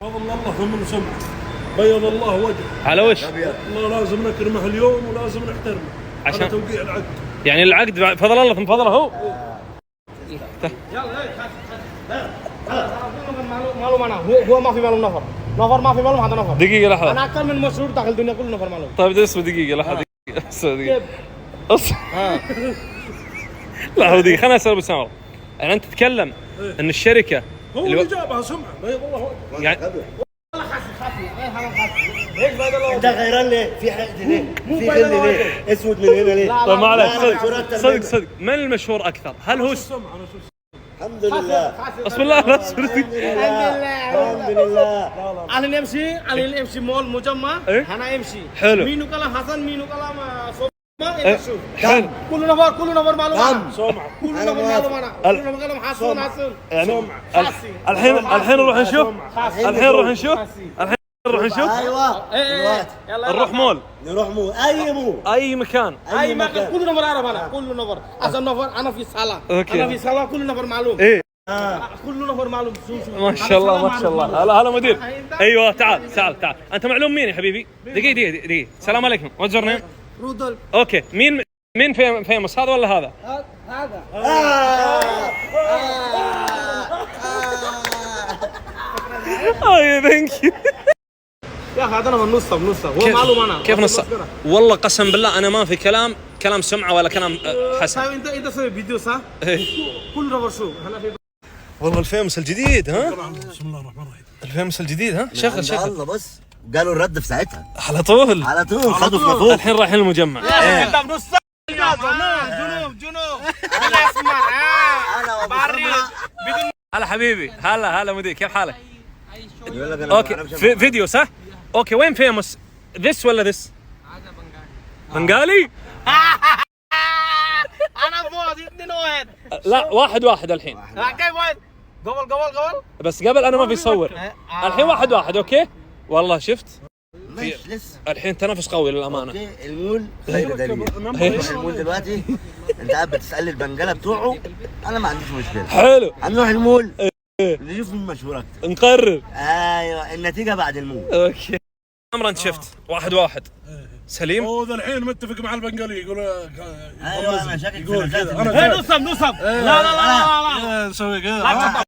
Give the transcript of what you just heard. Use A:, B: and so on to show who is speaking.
A: فضل الله ثم سمع بيض الله وجهه
B: على وش؟
A: الله لازم نكرمه اليوم ولازم نحترمه
B: عشان
A: على توقيع العقد.
B: يعني العقد فضل الله ثم فضله هو.
C: معلوم انا هو ما في معلوم نفر ما في معلوم هذا نفر.
B: دقيقة لحظة.
C: انا اكثر من مشهور داخل الدنيا كل نفر معلوم.
B: طيب اسمه دقيقة لحظة دقيقة. دقيقة. لحظة دقيقة خليني اسأل ابو سامر. يعني انت تتكلم ان الشركة
A: هو اللي جابها سمعه بيض الله وجهه.
B: يعني
D: انت غيران ليه؟ في حقد ليه؟ في غل ليه؟ اسود من هنا ليه؟
B: طيب معلش
D: لا،
B: صدق من المشهور اكثر؟ هل هو
A: سمعه انا شو
D: الحمد لله
B: بسم الله لا
D: الحمد لله
C: على نمشي مول مجمع
B: إيه؟
C: انا امشي
B: حلو.
C: مينو كلام حسن مينو كلام
B: إيه؟ حلو.
C: كل نفر معلوم
D: نعم.
A: سمعه
C: كل نفر معلوم انا كل نفر كلام حسن
B: يعني الحين نروح نشوف الحين نروح نشوف
D: ايوه دلوقتي
B: نروح مول
D: نروح
B: اي مكان
C: اي مكان كل نفر اعرف انا كل نفر عشان نفر انا في صاله
B: أوكي.
C: انا في صاله كل نفر معلوم
B: ايه
C: كل نفر معلوم شوف
B: ما شاء الله ما شاء الله. هلا مدير. ايوه تعال انت معلوم مين يا حبيبي؟ دقيقة السلام عليكم واتس يور نيم؟
C: رودولف
B: اوكي مين فيموس هذا ولا هذا؟
C: هذا
B: ثانك يو.
C: يا اخي هذا نص هو معلوم انا
B: كيف نص؟ والله قسم بالله انا ما في كلام سمعة ولا كلام حسن.
C: طيب انت سوي فيديو صح؟ كل نفر شو هلا في
B: والله الفيموس الجديد ها؟
A: بسم الله الرحمن الرحيم.
B: الفيموس الجديد ها؟ شغل
D: الله بص قالوا الرد في ساعتها
B: على طول
D: خدوا في نافوخ
B: الحين رايحين المجمع.
C: انت نص جنوب انا اسمع
D: انا
C: بري بدون
B: هلا حبيبي هلا مدير كيف حالك؟
D: يقول لك انا ما
B: اوكي
D: بعرفش
B: فيديو صح؟ اوكي وين فيموس؟ ذس ولا ذس؟ هذا بنغالي؟
C: انا فوز 2-1
B: لا 1-1 الحين.
C: كيف واحد قبل
B: بس قبل انا ما في صور. الحين 1-1 اوكي؟ والله شفت؟
D: ماشي لسه
B: الحين تنافس قوي للامانه.
D: اوكي المول خير دليل نروح المول دلوقتي انت قاعد بتسأل البنجله بتوعه انا ما عنديش مشكله
B: حلو
D: هنروح المول نشوف مين مشهور اكتر
B: نقرر.
D: ايوه النتيجه بعد المول
B: اوكي عمرا انت شفت 1-1 سليم.
A: هو ذا الحين متفق مع البنغالي يقول
D: ايوه انا شاكك في
A: يقول
D: نجاة
A: كذا.
C: نصب لا
A: نسوي كذا.